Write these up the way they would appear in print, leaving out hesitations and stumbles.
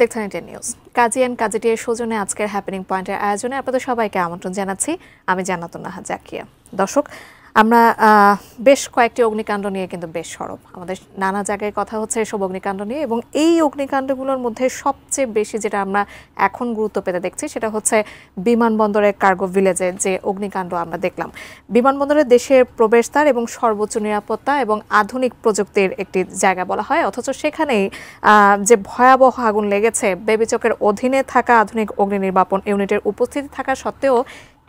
দেখছেন ATN news. Kazi and কাজীটির সৌজন্যে আজকের হ্যাপেনিং পয়েন্টের আয়োজনে আপনাদের সবাইকে আমন্ত্রণ জানাচ্ছি। আমি জান্নাতুন নাহার জাকিয়া। দর্শক, আমরা বেশ কয়েকটি অগ্নিকাণ্ড নিয়ে কিন্তু বেশ সরব, আমাদের নানা জায়গায় কথা হচ্ছে এসব অগ্নিকাণ্ড নিয়ে, এবং এই অগ্নিকাণ্ডগুলোর মধ্যে সবচেয়ে বেশি যেটা আমরা এখন গুরুত্ব পেতে দেখছি সেটা হচ্ছে বিমানবন্দরের কার্গো ভিলেজে যে অগ্নিকাণ্ড আমরা দেখলাম। বিমানবন্দরে দেশের প্রবেশদ্বার এবং সর্বোচ্চ নিরাপত্তা এবং আধুনিক প্রযুক্তির একটি জায়গা বলা হয়, অথচ সেখানেই যে ভয়াবহ আগুন লেগেছে, বেবি চকের অধীনে থাকা আধুনিক অগ্নি নির্বাপন ইউনিটের উপস্থিতি থাকা সত্ত্বেও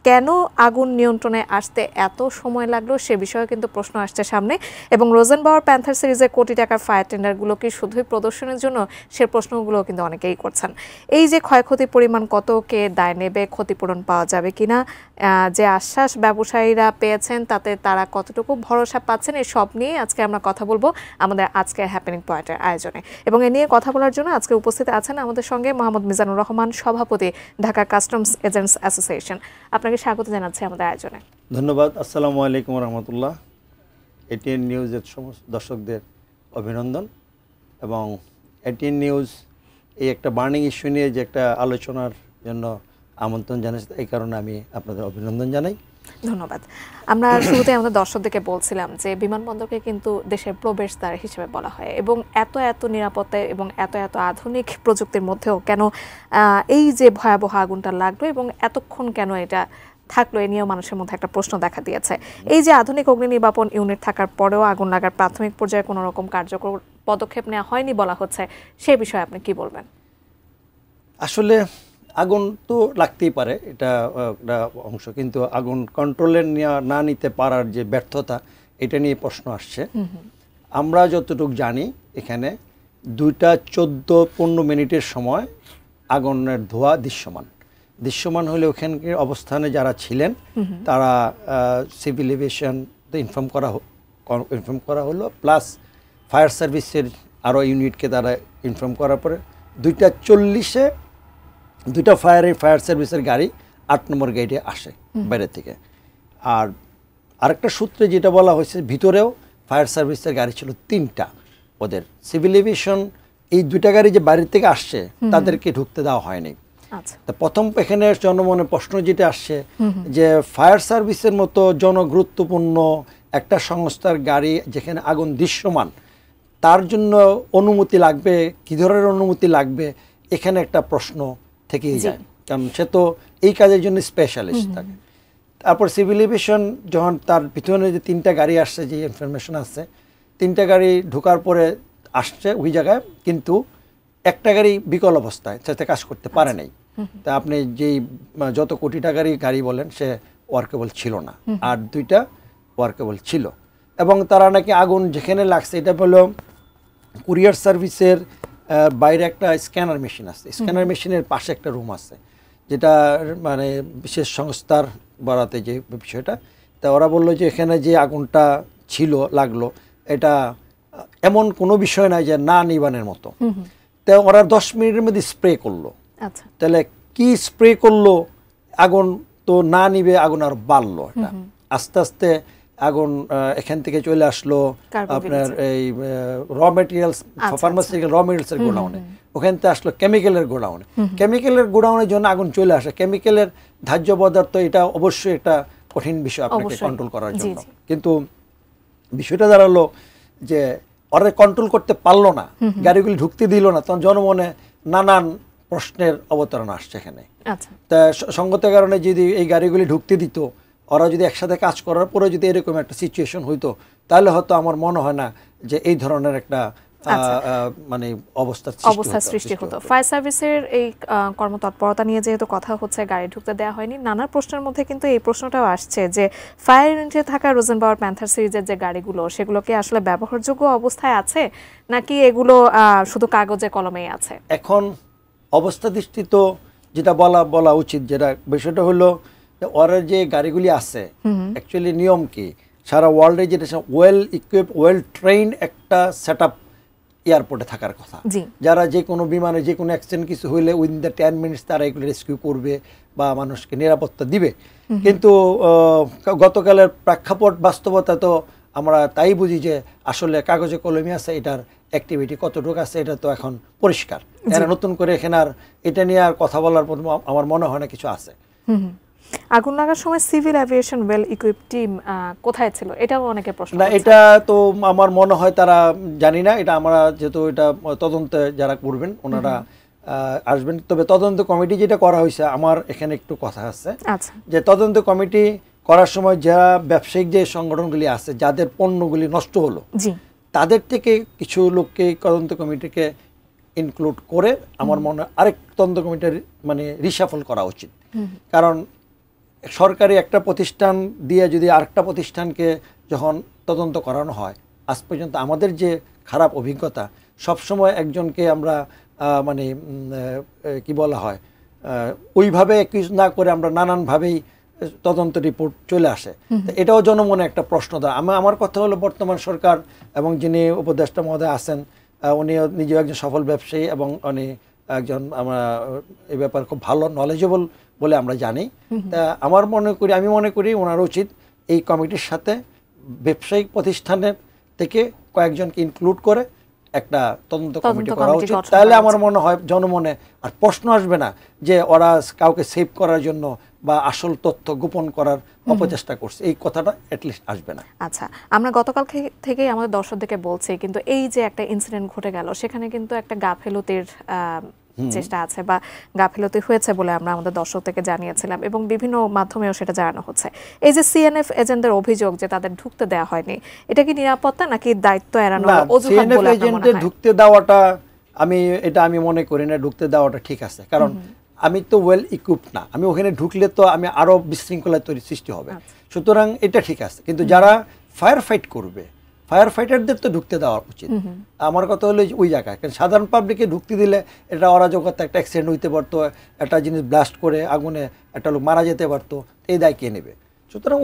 কেন আগুন নিয়ন্ত্রণে আসতে এত সময় লাগলো সে বিষয়ে কিন্তু প্রশ্ন আসছে সামনে। এবং রোজেনবাউয়ার প্যান্থার সিরিজের কোটি টাকার ফায়ার টেন্ডারগুলো কি শুধুই প্রদর্শনের জন্য, সে প্রশ্নগুলো কিন্তু অনেকেই করছেন। এই যে ক্ষয়ক্ষতির পরিমাণ কত, কে দায় নেবে, ক্ষতিপূরণ পাওয়া যাবে কিনা, যে আশ্বাস ব্যবসায়ীরা পেয়েছেন তাতে তারা কতটুকু ভরসা পাচ্ছেন, এই সব নিয়ে আজকে আমরা কথা বলবো আমাদের আজকের হ্যাপেনিং পয়েন্টের আয়োজনে। এবং এ নিয়ে কথা বলার জন্য আজকে উপস্থিত আছেন আমাদের সঙ্গে মোহাম্মদ মিজানুর রহমান, সভাপতি, ঢাকা কাস্টমস এজেন্টস অ্যাসোসিয়েশন। আপনাকে স্বাগত জানাচ্ছি আমাদের আয়োজনে। ধন্যবাদ। আসসালামু আলাইকুম রহমতুল্লাহ। এটিএন নিউজের সমস্ত দর্শকদের অভিনন্দন। এবং এটিএন নিউজ এই একটা বার্নিং ইস্যু নিয়ে যে একটা আলোচনার জন্য আমন্ত্রণ জানাচ্ছি, এই কারণে আমি আপনাদের অভিনন্দন জানাই। ধন্যবাদ। আমরা শুরুতে আমাদের দর্শকদেরকে বলছিলাম যে বিমানবন্দরকে কিন্তু দেশের প্রবেশদ্বার হিসেবে বলা হয়, এবং এত এত নিরাপত্তা এবং এত এত আধুনিক প্রযুক্তির মধ্যেও কেন এই যে ভয়াবহ আগুনটা লাগলো এবং এতক্ষণ কেন এটা থাকলো, এ নিয়েও মানুষের মধ্যে একটা প্রশ্ন দেখা দিয়েছে। এই যে আধুনিক অগ্নি নির্বাপন ইউনিট থাকার পরেও আগুন লাগার প্রাথমিক পর্যায়ে কোনো রকম কার্যকর পদক্ষেপ নেওয়া হয়নি বলা হচ্ছে, সে বিষয়ে আপনি কি বলবেন? আসলে আগুন তো লাগতেই পারে, এটা একটা অংশ, কিন্তু আগুন কন্ট্রোলে না নিতে পারার যে ব্যর্থতা, এটা নিয়ে প্রশ্ন আসছে। আমরা যতটুকু জানি এখানে 2:14-15 সময় আগুনের ধোঁয়া দৃশ্যমান হলে ওখানকার অবস্থানে যারা ছিলেন তারা সিভিল এভিয়েশন ইনফর্ম করা হলো, প্লাস ফায়ার সার্ভিসের আরও ইউনিটকে তারা ইনফর্ম করার পরে 2:40-এ দুইটা ফায়ার সার্ভিসের গাড়ি 8 নম্বর গেটে আসে বাইরে থেকে। আর আরেকটা সূত্রে যেটা বলা হয়েছে, ভিতরেও ফায়ার সার্ভিসের গাড়ি ছিল 3টা। ওদের সিভিল এভিয়েশন এই 2টা গাড়ি যে বাইরে থেকে আসছে তাদেরকে ঢুকতে দেওয়া হয়নি। তা প্রথম এখানে জনমনে প্রশ্ন যেটা আসছে যে ফায়ার সার্ভিসের মতো জনগুরুত্বপূর্ণ একটা সংস্থার গাড়ি যেখানে আগুন দৃশ্যমান, তার জন্য অনুমতি লাগবে, কী ধরনের অনুমতি লাগবে, এখানে একটা প্রশ্ন থেকেই যায়, কারণ সে তো এই কাজের জন্য স্পেশালিস্ট থাকে। তারপর সিভিল এভিয়েশন যখন তার পিছনে যে 3টা গাড়ি আসছে, যে ইনফরমেশন আসছে, 3টা গাড়ি ঢোকার পরে আসছে ওই জায়গায়, কিন্তু একটা গাড়ি বিকল অবস্থায়, যাতে কাজ করতে পারে নাই। তা আপনি যেই যত কোটি টাকারই গাড়ি বলেন, সে ওয়ার্কেবল ছিল না, আর 2টা ওয়ার্কেবল ছিল। এবং তারা নাকি আগুন যেখানে লাগছে, এটা হলো কুরিয়ার সার্ভিসের বাইরে একটা স্ক্যানার মেশিন আছে, স্ক্যানার মেশিনের পাশে একটা রুম আছে, যেটা মানে বিশেষ সংস্থার বরাতে যে বিষয়টা। তা ওরা বললো যে এখানে যে আগুনটা লাগলো, এটা এমন কোনো বিষয় নাই যে না নিবানের মতো। তা ওরা 10 মিনিটের মধ্যে স্প্রে করলো। তাহলে কি স্প্রে করলো, আগুন তো না নিবে, আগুন আর বাড়লো। এটা আস্তে আস্তে আগুন এখান থেকে চলে আসলো আপনার এই র মেটেরিয়ালস, ফার্মাসিউটিক্যাল র মেটেরিয়ালসের গোডাউনে, ওখান থেকে আসলো কেমিক্যালের গোডাউনে। কেমিক্যালের গোডাউনের জন্য আগুন চলে আসে। কেমিক্যালের ধার্য পদার্থ, এটা অবশ্যই একটা কঠিন বিষয় আপনাকে কন্ট্রোল করার জন্য, কিন্তু বিষয়টা দাঁড়ালো যে ওরা কন্ট্রোল করতে পারলো না, গাড়িগুলি ঢুকতে দিল না। তখন জনমনে নানান প্রশ্নের অবতরণ আসছে এখানে। তা সঙ্গত কারণে যদি এই গাড়িগুলি ঢুকতে দিত, ওরা যদি একসাথে কাজ করার পরে যদি এরকম একটা সিচুয়েশন হইতো, তাহলে হয়তো আমার মনে হয় না যে এই ধরনের একটা মানে অবস্থার সৃষ্টি হতো। ফায়ার সার্ভিসের এই কর্মতৎপরতা নিয়ে যেহেতু কথা হচ্ছে, গাড়ি ঢুকতে দেওয়া হয়নি, নানা প্রশ্নের মধ্যে কিন্তু এই প্রশ্নটাও আসছে যে ফায়ার ইউনিটে থাকা রোজেনবাউয়ার প্যান্থার সিরিজের যে গাড়িগুলো, সেগুলো কি আসলে ব্যবহারযোগ্য অবস্থায় আছে, নাকি এগুলো শুধু কাগজে কলমেই আছে? এখন অবস্থা দৃষ্টিত যেটা বলা উচিত, যেটা বিষয়টা হলো ওরা যে গাড়িগুলি আছে, অ্যাকচুয়ালি নিয়ম কি, সারা ওয়ার্ল্ডে যেটা ওয়েল ইকুইপ, ওয়েল ট্রেইন একটা সেট আপ এয়ারপোর্টে থাকার কথা, যারা যে কোনো বিমানে যে কোনো অ্যাক্সিডেন্ট কিছু হইলে উইদিন দ্য 10 মিনিটস তারা এগুলো রেস্কিউ করবে বা মানুষকে নিরাপত্তা দিবে। কিন্তু গতকালের প্রেক্ষাপট বাস্তবতা তো আমরা তাই বুঝি যে আসলে কাগজে কলমে আছে, এটার অ্যাক্টিভিটি কতটুকু আছে এটা তো এখন পরিষ্কার। এরা নতুন করে এখানে আর এটা নিয়ে আর কথা বলার পর আমার মনে হয় না কিছু আছে। আগুন লাগার সময় civil aviation well equip team কোথায় ছিল, এটাও অনেকে প্রশ্ন না, এটা তো আমার মনে হয় তারা জানি না, এটা আমরা যেহেতু এটা তদন্তে যারা করবেন ওনারা আসবেন। তবে তদন্ত কমিটি যেটা করা হয়েছে, আমার এখানে একটু কথা আছে যে তদন্ত কমিটি করার সময় যারা ব্যবসায়িক যে সংগঠনগুলি আছে যাদের পণ্যগুলি নষ্ট হলো তাদের থেকে কিছু লোককে তদন্ত কমিটিকে ইনক্লুড করে আমার মনে হয় আরেক তদন্ত কমিটির মানে রিশাফল করা উচিত। কারণ সরকারি একটা প্রতিষ্ঠান দিয়ে যদি আরেকটা প্রতিষ্ঠানকে যখন তদন্ত করানো হয়, আজ পর্যন্ত আমাদের যে খারাপ অভিজ্ঞতা, সবসময় একজনকে আমরা মানে কি বলা হয় ওইভাবে অ্যাকিউজ না করে আমরা নানানভাবেই তদন্ত রিপোর্ট চলে আসে। এটাও জনমনে একটা প্রশ্ন দেয়। আমার কথা হলো বর্তমান সরকার এবং যিনি উপদেষ্টা মহোদয় আছেন উনি নিজেও একজন সফল ব্যবসায়ী এবং উনি একজন আমরা এই ব্যাপারে খুব ভালো নলেজেবল বলে আমরা জানি। তা আমি মনে করি ওনার উচিত এই কমিটির সাথে ব্যবসায়িক প্রতিষ্ঠানের থেকে কয়েকজনকে ইনক্লুড করে একটা তদন্ত কমিটি করা উচিত। তাহলে আমার মনে হয় জনমনে আর প্রশ্ন আসবে না যে ওরা কাউকে সেভ করার জন্য বা আসল তথ্য গোপন করার অপচেষ্টা করছে, এই কথাটা অ্যাটলিস্ট আসবে না। আচ্ছা, আমরা গতকাল থেকেই আমাদের দর্শকদেরকে বলছি, কিন্তু এই যে একটা ইনসিডেন্ট ঘটে গেল সেখানে কিন্তু একটা গাফেলতির চেষ্টা আছে বা গাফেলতি হয়েছে বলে আমরা আমাদের দর্শকদেরকে জানিয়েছিলাম এবং বিভিন্ন মাধ্যমেও সেটা জানানো হচ্ছে। এই যে সিএনএফ এজেন্টদের অভিযোগ যে তাদের ঢুকতে দেওয়া হয়নি, এটা কি নিরাপত্তা নাকি দায়িত্ব এড়ানোর অজুহাত বলে আপনার মনে হয়? ঢুকতে দেওয়াটা আমি মনে করি না ঢুকতে দেওয়াটা ঠিক আছে। কারণ আমি তো ওয়েল ইকুইপড না, আমি ওখানে ঢুকলে তো আমি আরো বিশৃঙ্খলা সৃষ্টি হবে। সুতরাং এটা ঠিক আছে, কিন্তু যারা ফায়ার ফাইট করবে ফায়ার ফাইটারদের তো ঢুকতে দেওয়া উচিত। আমার কথা হলো ওই জায়গায়, কারণ সাধারণ পাবলিকে ঢুকতে দিলে এটা অরাজকতা, একটা অ্যাক্সিডেন্ট হইতে পারতো, একটা জিনিস ব্লাস্ট করে আগুনে একটা লোক মারা যেতে পারতো, এই দায় কে নেবে? সুতরাং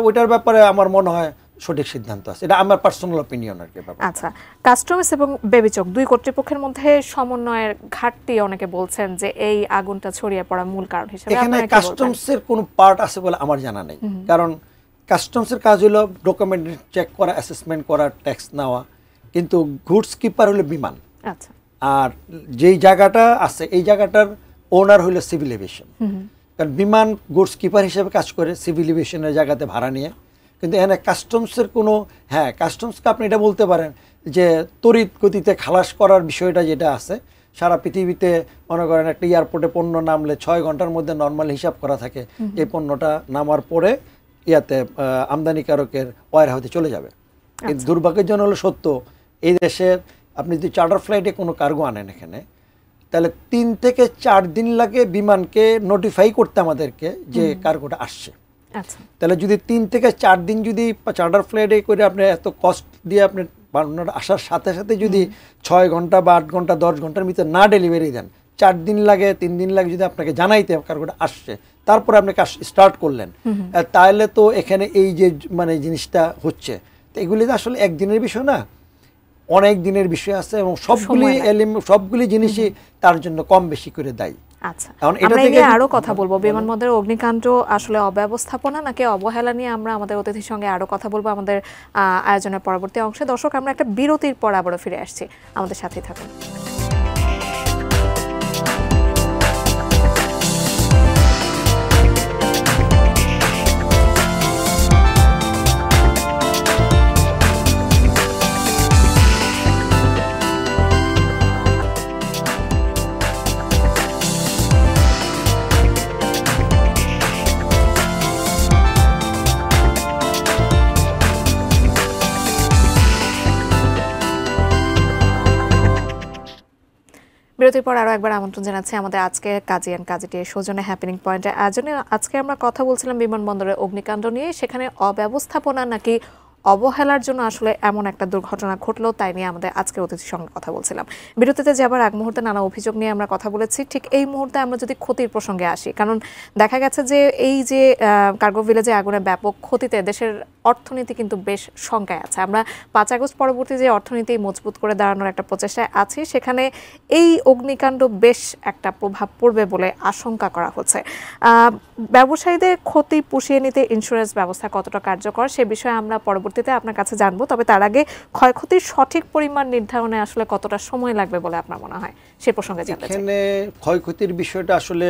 ওইটার ব্যাপারে আমার মনে হয় সঠিক সিদ্ধান্ত আছে, এটা আমার পার্সোনাল অপিনিয়ন আর কি। আচ্ছা, কাস্টমস এবং বেবিচক দুই কর্তৃপক্ষের মধ্যে সমন্বয়ের ঘাটতি অনেকে বলছেন যে এই আগুনটা ছড়িয়ে পড়ার মূল কারণ হিসেবে। এখানে কাস্টমসের কোনো পার্ট আছে বলে আমার জানা নেই, কারণ কাস্টমসের কাজ হলো ডকুমেন্ট চেক করা, অ্যাসেসমেন্ট করা, ট্যাক্স নেওয়া, কিন্তু গুডস কিপার হলো বিমান। আচ্ছা, আর যেই জায়গাটা আছে এই জায়গাটার ওনার হলো সিভিল এভিয়েশন, কারণ বিমান গুডস কিপার হিসেবে কাজ করে সিভিল এভিয়েশনের জায়গাতে ভাড়া নিয়ে। কিন্তু এখানে কাস্টমসের কোনো, হ্যাঁ কাস্টমসকে আপনি এটা বলতে পারেন যে তড়িৎ গতিতে খালাস করার বিষয়টা যেটা আছে, সারা পৃথিবীতে মনে করেন একটা এয়ারপোর্টে পণ্য নামলে 6 ঘন্টার মধ্যে নর্মাল হিসাব করা থাকে, এই পণ্যটা নামার পরে ইয়াতে আমদানিকারকের ওয়ার হাউসে চলে যাবে। কিন্তু দুর্ভাগ্যজনক হলো সত্য, এই দেশের আপনি যদি চার্টার ফ্লাইটে কোনো কার্গো আনেন এখানে, তাহলে 3 থেকে 4 দিন লাগে বিমানকে নোটিফাই করতে আমাদেরকে যে কার্গোটা আসছে। তাহলে যদি 3 থেকে 4 দিন যদি চার্টার ফ্লাইটে করে আপনি এত কস্ট দিয়ে আপনি আসার সাথে সাথে যদি 6 ঘন্টা বা 8 ঘন্টা 10 ঘন্টার ভিতরে না ডেলিভারি দেন, 4 দিন লাগে 3 দিন লাগে যদি আপনাকে জানাইতে কার্গোটা আসছে, তারপরে আপনি কাজ স্টার্ট করলেন, তাহলে তো এখানে এই যে মানে জিনিসটা হচ্ছে, তো এগুলি আসলে একদিনের বিষয় না, অনেক দিনের বিষয় আছে এবং সবগুলি জিনিসই তার জন্য কম বেশি করে দায়ী। আচ্ছা, আমরা এই আরো কথা বলবো বিমানবন্দরের অগ্নিকাণ্ড আসলে অব্যবস্থাপনা নাকি অবহেলা নিয়ে আমরা আমাদের অতিথির সঙ্গে আরো কথা বলবো আমাদের আয়োজনের পরবর্তী অংশে। দর্শক, আমরা একটা বিরতির পর আবারও ফিরে আসছি, আমাদের সাথেই থাকুন। বিরতির পর আরও একবার আমন্ত্রণ জানাচ্ছি আমাদের আজকে কাজী অ্যান্ড কাজীটির সৌজন্যে হ্যাপেনিং পয়েন্টের আয়োজনে। আজকে আমরা কথা বলছিলাম বিমানবন্দরের অগ্নিকাণ্ড নিয়ে, সেখানে অব্যবস্থাপনা নাকি অবহেলার জন্য আসলে এমন একটা দুর্ঘটনা ঘটলো, তাই নিয়ে আমাদের আজকের অতিথির সঙ্গে কথা বলছিলাম। বিরতিতে যাবার আগ মুহূর্তে নানা অভিযোগ নিয়ে আমরা কথা বলেছি। ঠিক এই মুহূর্তে আমরা যদি ক্ষতির প্রসঙ্গে আসি, কারণ দেখা গেছে যে এই যে কার্গো ভিলেজে আগুনে ব্যাপক ক্ষতিতে দেশের অর্থনীতি কিন্তু বেশ শঙ্কায় আছে। আমরা 5 আগস্ট পরবর্তী যে অর্থনীতি মজবুত করে দাঁড়ানোর একটা প্রচেষ্টায় আছি, সেখানে এই অগ্নিকাণ্ড বেশ একটা প্রভাব পড়বে বলে আশঙ্কা করা হচ্ছে। ব্যবসায়ীদের ক্ষতি পুষিয়ে নিতে ইন্স্যুরেন্স ব্যবস্থা কতটা কার্যকর সে বিষয়ে আমরা পরবর্তীতে আপনার কাছে জানবো। তবে তার আগে ক্ষয়ক্ষতির সঠিক পরিমাণ নির্ধারণে আসলে কতটা সময় লাগবে বলে আপনার মনে হয় সে প্রসঙ্গে জানতে চাই। এখানে ক্ষয়ক্ষতির বিষয়টা আসলে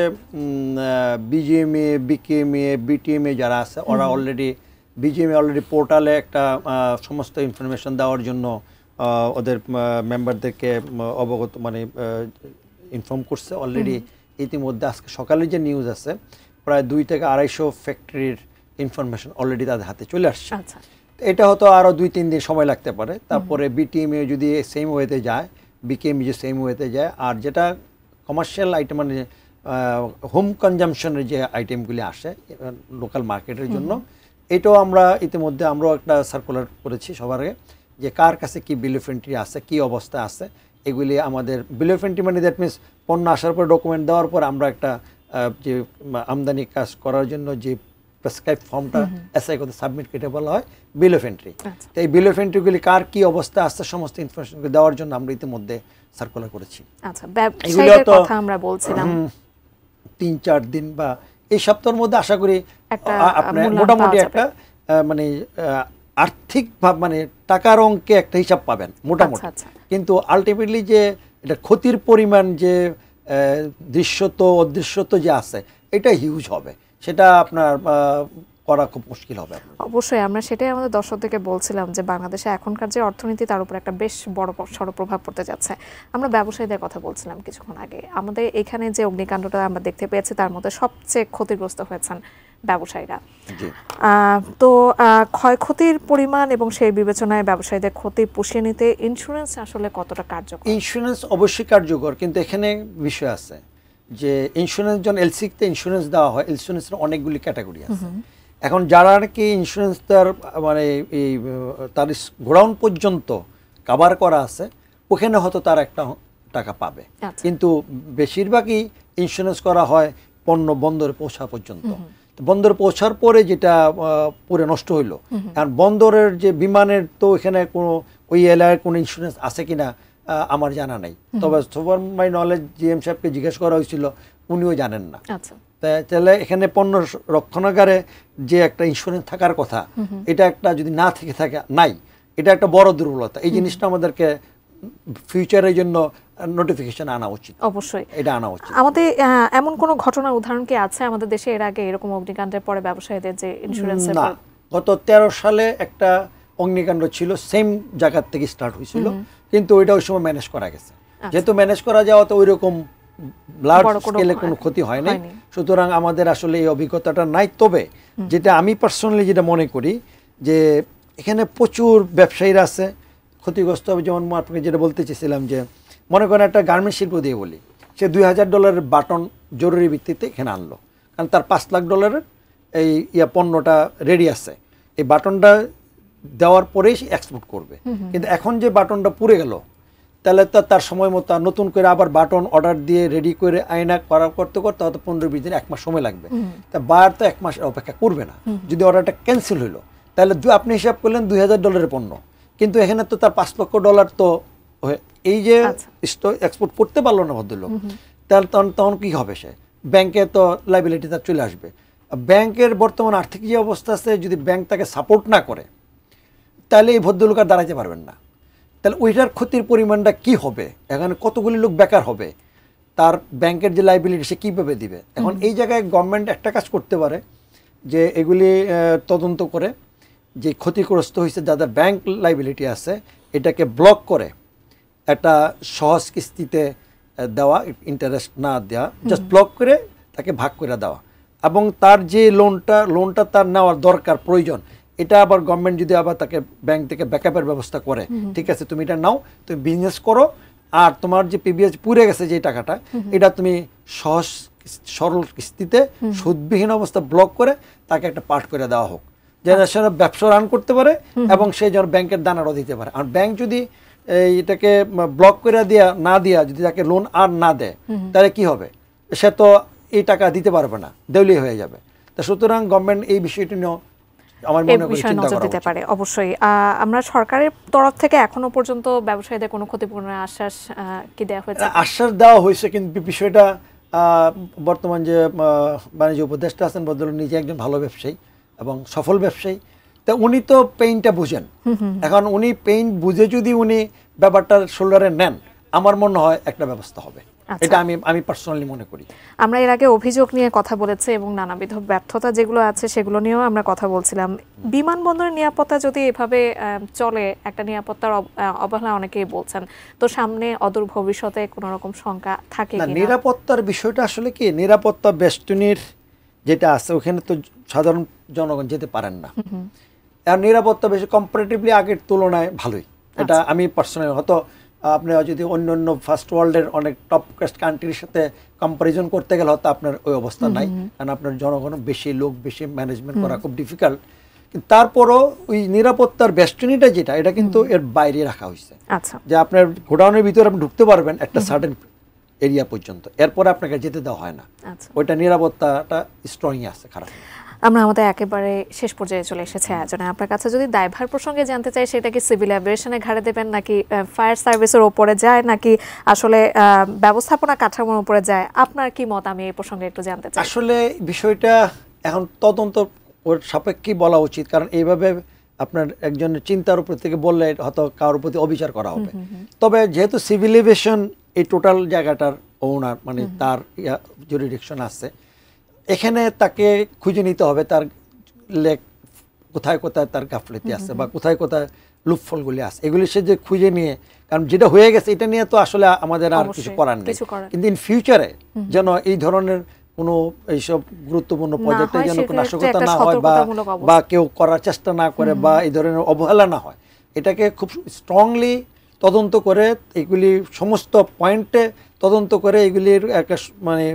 বিজিএমএ, বিকেএমএ, বিটিএমএ যারা আছে ওরা অলরেডি বিজিএমএ অলরেডি পোর্টালে একটা সমস্ত ইনফরমেশন দেওয়ার জন্য ওদের মেম্বারদেরকে অবগত মানে ইনফর্ম করছে অলরেডি। ইতিমধ্যে আজকে সকালে যে নিউজ আছে প্রায় 2 থেকে 250 ফ্যাক্টরির ইনফরমেশন অলরেডি তাদের হাতে চলে আসছে। এটা হয়তো আরও 2-3 দিন সময় লাগতে পারে। তারপরে বিটিএমএ যদি সেম ওয়েতে যায়, বিকেএমএ যে সেম ওয়েতে যায়, আর যেটা কমার্শিয়াল আইটেম মানে হোম কনজামশনের যে আইটেমগুলি আসে লোকাল মার্কেটের জন্য, এটাও আমরা ইতিমধ্যে আমরাও একটা সার্কুলার করেছি সবার আগে যে কার কাছে কি বিল অফ এন্ট্রি আছে, কি অবস্থা আছে, এগুলি আমাদের বিল অফ এন্ট্রি মানে দ্যাট মিনস পণ্য আসার পর ডকুমেন্ট দেওয়ার পর আমরা একটা যে আমদানি কাজ করার জন্য যে প্রেসক্রাইব ফর্মটা এসআই করতে সাবমিট করতে বলা হয় বিল অফ এন্ট্রি। তো এই বিল অফ এন্ট্রিগুলি কার কি অবস্থা আছে সমস্ত ইনফরমেশন দেওয়ার জন্য আমরা ইতিমধ্যে সার্কুলার করেছি। আচ্ছা, ব্যবসায়ীদের কথা আমরা বলছিলাম 3-4 দিন বা এই সপ্তাহের মধ্যে আশা করি আপনার মোটামুটি একটা মানে আর্থিক ভাব মানে টাকার অঙ্কে একটা হিসাব পাবেন মোটামুটি। কিন্তু আলটিমেটলি যে এটা ক্ষতির পরিমাণ যে দৃশ্যত অদৃশ্যত যে আছে এটা হিউজ হবে, সেটা আপনার করা খুব মুশকিল হবে। অবশ্যই আমরা সেটাই আমাদের দর্শকদেরকে বলছিলাম যে বাংলাদেশে এখনকার যে অর্থনীতি তার উপর একটা বেশ বড় সড় প্রভাব পড়তে যাচ্ছে। আমরা ব্যবসায়ীদের কথা বলছিলাম কিছুক্ষণ আগে। আমাদের এখানে যে অগ্নিকাণ্ডটা আমরা দেখতে পেয়েছি তার মধ্যে সবচেয়ে ক্ষতিগ্রস্ত হয়েছেন ব্যবসায়ীরা। তো ক্ষয়ক্ষতির পরিমাণ এবং সেই বিবেচনায় ব্যবসায়ীদের ক্ষতি পুষিয়ে নিতে ইন্স্যুরেন্স আসলে কতটা কার্যকর? ইন্স্যুরেন্স অবশ্যই কার্যকর, কিন্তু এখানে বিষয় আছে যে ইন্স্যুরেন্স যখন এলসিতে ইন্স্যুরেন্স দেওয়া হয়, ইন্স্যুরেন্সের অনেকগুলি ক্যাটাগরি আছে। এখন যারা নাকি ইন্স্যুরেন্স তার মানে এই তার গোডাউন পর্যন্ত কভার করা আছে ওখানে হয়তো তার একটা টাকা পাবে, কিন্তু বেশিরভাগই ইন্স্যুরেন্স করা হয় পণ্য বন্দরে পৌঁছা পর্যন্ত। বন্দরে পৌঁছার পরে যেটা পুরো নষ্ট হইলো, কারণ বন্দরের যে বিমানের তো এখানে কোনো ওই এলাকার কোনো ইন্স্যুরেন্স আছে কিনা আমার জানা নাই। তবে সুপার মাই নলেজ জিএম সাহেবকে জিজ্ঞেস করা হয়েছিল, উনিও জানেন না। তাহলে এখানে পণ্য রক্ষণাগারে যে একটা ইন্স্যুরেন্স থাকার কথা, এটা একটা যদি না থেকে থাকে নাই, এটা একটা বড় দুর্বলতা। এই জিনিসটা আমাদেরকে ফিউচারের জন্য নোটিফিকেশন আনা উচিত। অবশ্যই এটা আনা উচিত। আমাদের এমন কোনো ঘটনার উদাহরণ কি আছে আমাদের দেশে এর আগে এরকম অগ্নিকাণ্ডের পরে ব্যবসায়ীদের যে ইন্স্যুরেন্সের? না, গত 13 সালে একটা অগ্নিকাণ্ড ছিল, সেম জায়গা থেকে স্টার্ট হয়েছিল, কিন্তু ওইটা ওই সময় ম্যানেজ করা গেছে। যেহেতু ম্যানেজ করা যাওয়া তো ওই রকম লার্জ স্কেলে কোনো ক্ষতি হয় নাই, সুতরাং আমাদের আসলে এই অভিজ্ঞতাটা নাই। তবে যেটা আমি পার্সোনালি যেটা মনে করি যে এখানে প্রচুর ব্যবসায়ীরা আছে ক্ষতিগ্রস্ত হবে। যেমন আপনাকে যেটা বলতে চেয়েছিলাম যে মনে করেন একটা গার্মেন্টস শিল্প দিয়ে বলি, সে $2000 বাটন জরুরি ভিত্তিতে এখানে আনলো, কারণ তার $5 লাখ এই পণ্যটা রেডি আছে, এই বাটনটা দেওয়ার পরেই সে এক্সপোর্ট করবে। কিন্তু এখন যে বাটনটা পুড়ে গেল, তাহলে তো তার সময় মতো নতুন করে আবার বাটন অর্ডার দিয়ে রেডি করে আয়না করা করতে করতে হয়তো 15-20 দিন 1 মাস সময় লাগবে। তা বায়ার তো 1 মাস অপেক্ষা করবে না। যদি অর্ডারটা ক্যান্সেল হইলো, তাহলে আপনি হিসাব করলেন $2000 পণ্য, কিন্তু এখানে তো তার $5 লক্ষ তো এই যে এক্সপোর্ট করতে পারলো না ভদ্রলোক, তাহলে তখন কি হবে? সে ব্যাংকে তো লাইবিলিটি তার চলে আসবে। ব্যাংকের বর্তমান আর্থিক যে অবস্থা আছে, যদি ব্যাংক তাকে সাপোর্ট না করে তাহলে এই ভদ্রলোক আর দাঁড়াইতে পারবেন না। তাহলে ওইটার ক্ষতির পরিমাণটা কি হবে? এখানে কতগুলি লোক বেকার হবে, তার ব্যাংকের যে লাইবিলিটি সে কীভাবে দিবে? এখন এই জায়গায় গভর্নমেন্ট একটা কাজ করতে পারে যে এগুলি তদন্ত করে যে ক্ষতিগ্রস্ত হয়েছে যাদের ব্যাংক লাইবিলিটি আছে, এটাকে ব্লক করে একটা সহজ কিস্তিতে দেওয়া, ইন্টারেস্ট না দেওয়া, জাস্ট ব্লক করে তাকে ভাগ করে দেওয়া, এবং তার যে লোনটা তার নেওয়ার দরকার প্রয়োজন, এটা আবার গভর্নমেন্ট যদি আবার তাকে ব্যাংক থেকে ব্যাকআপের ব্যবস্থা করে, ঠিক আছে তুমি এটা নাও, তুমি বিজনেস করো, আর তোমার যে পিবিএস পুড়ে গেছে যে টাকাটা, এটা তুমি সহজ সরল কিস্তিতে সুদবিহীন অবস্থা ব্লক করে তাকে একটা পার্ট করে দেওয়া হোক, যেন সে ব্যবসা রান করতে পারে এবং সে যেন ব্যাংকের দানারও দিতে পারে। আর ব্যাংক যদি এটাকে ব্লক করে না দিয়া যদি তাকে লোন আর না দেয়, তাহলে কি হবে? সে তো এই টাকা দিতে পারবে না, দেউলিয়া হয়ে যাবে। তা সুতরাং গভর্নমেন্ট এই বিষয়টি নিয়েও আমার এই মনে হয় বিষয়ে চিন্তা নজর করা দিতে উচিত। পারে অবশ্যই। আমরা সরকারের তরফ থেকে এখনো পর্যন্ত ব্যবসায়ীদের কোনো ক্ষতিপূরণের আশ্বাস কি দেওয়া হয়েছে? আশ্বাস দেওয়া হয়েছে, কিন্তু বিষয়টা বর্তমান যে বাণিজ্য উপদেষ্টা আছেন ভদ্রলোক নিজে একজন ভালো ব্যবসায়ী এবং সফল ব্যবসায়ী, তা উনি তো পেইনটা বুঝেন। এখন উনি পেইন বুঝে যদি উনি ব্যাপারটার শোল্ডারে নেন, আমার মনে হয় একটা ব্যবস্থা হবে। এটা আমি পার্সোনালি মনে করি। আমরা এর আগে অভিযোগ নিয়ে কথা বলেছি এবং নানাবিধ ব্যর্থতা যেগুলো আছে সেগুলো নিয়েও আমরা কথা বলছিলাম। বিমানবন্দরের নিরাপত্তা যদি এভাবে চলে, একটা নিরাপত্তার অবহেলা অনেকেই বলছেন, তো সামনে অদূর ভবিষ্যতে কোনো রকম শঙ্কা থাকে না, কিনা? নিরাপত্তার বিষয়টা আসলে কি, নিরাপত্তা বেষ্টনীর যেটা আছে ওখানে তো সাধারণ জনগণ যেতে পারেন না। আর নিরাপত্তা বেশি কম্পারেটিভলি আগের তুলনায় ভালোই, এটা আমি পার্সোনালি, হয়তো আপনি যদি অন্য ফার্স্ট ওয়ার্ল্ডের অনেক টপ কাস্ট কান্ট্রির সাথে কম্পারিজন করতে গেলে হয়তো আপনার ওই অবস্থা নাই, কারণ আপনার জনগণ বেশি, লোক বেশি, ম্যানেজমেন্ট করা খুব ডিফিকাল্ট। কিন্তু তারপরও ওই নিরাপত্তার বেষ্টনীটা যেটা, এটা কিন্তু এর বাইরে রাখা হয়েছে। আচ্ছা, যে আপনার গোডাউনের ভিতরে আপনি ঢুকতে পারবেন একটা সার্টেন এরিয়া পর্যন্ত, এরপরে আপনাকে যেতে দেওয়া হয় না। ওইটা নিরাপত্তাটা স্ট্রংই আছে, খারাপ। আমরা আমাদের একেবারে শেষ পর্যায়ে চলে এসেছে আয়োজনে। আপনার কাছে যদি দায়ভার প্রসঙ্গে জানতে চাই, সেটা কি সিভিল অ্যাভিয়েশনের ঘাড়ে দেবেন, নাকি ফায়ার সার্ভিসের ওপরে যায়, নাকি আসলে ব্যবস্থাপনা কাঠামোর উপরে যায়? আপনার কি মত আমি এই প্রসঙ্গে একটু জানতে চাই। আসলে বিষয়টা এখন তদন্ত ওর সাপেক্ষেই বলা উচিত, কারণ এইভাবে আপনার একজনের চিন্তার উপর থেকে বললে হয়তো কারোর প্রতি অবিচার করা হবে। তবে যেহেতু সিভিল এভিয়েশন এই টোটাল জায়গাটার ওনার, মানে তার জুরিডিকশন আছে, এখানে তাকে খুঁজে নিতে হবে তার কোথায় কোথায় তার গাফলতি আছে বা কোথায় কোথায় লুপফলগুলি আছে, এগুলি সে যে খুঁজে নিয়ে, কারণ যেটা হয়ে গেছে এটা নিয়ে তো আসলে আমাদের আর কিছু করার নেই। কিন্তু ইন ফিউচারে যেন এই ধরনের কোনো এইসব গুরুত্বপূর্ণ প্রজেক্টে যেন কোনো নাশকতা না হয় বা কেউ করার চেষ্টা না করে বা এই ধরনের অবহেলা না হয়, এটাকে খুব স্ট্রংলি তদন্ত করে, এগুলি সমস্ত পয়েন্টে তদন্ত করে এগুলির একটা মানে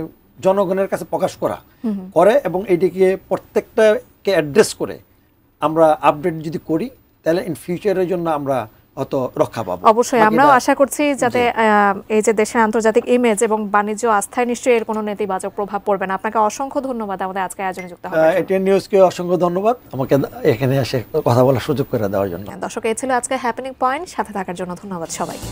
জনগণের কাছে প্রকাশ করে এবং এইটিকে প্রত্যেকটাকে অ্যাড্রেস করে আমরা আপডেট যদি করি, তাহলে ইন ফিউচারের জন্য আমরা অত রক্ষা পাবো। অবশ্যই আমরাও আশা করছি যাতে এই যে দেশের আন্তর্জাতিক ইমেজ এবং বাণিজ্য আস্থায় নিশ্চয়ই এর কোনো নেতিবাচক প্রভাব পড়বে না। আপনাকে অসংখ্য ধন্যবাদ আমাদের আজকে আয়োজনে যুক্ত হওয়ার জন্য। এটিএন নিউজকে অসংখ্য ধন্যবাদ আমাকে এখানে এসে কথা বলার সুযোগ করে দেওয়ার জন্য। দর্শক, এই ছিল আজকে হ্যাপেনিং পয়েন্ট, সাথে থাকার জন্য ধন্যবাদ সবাইকে।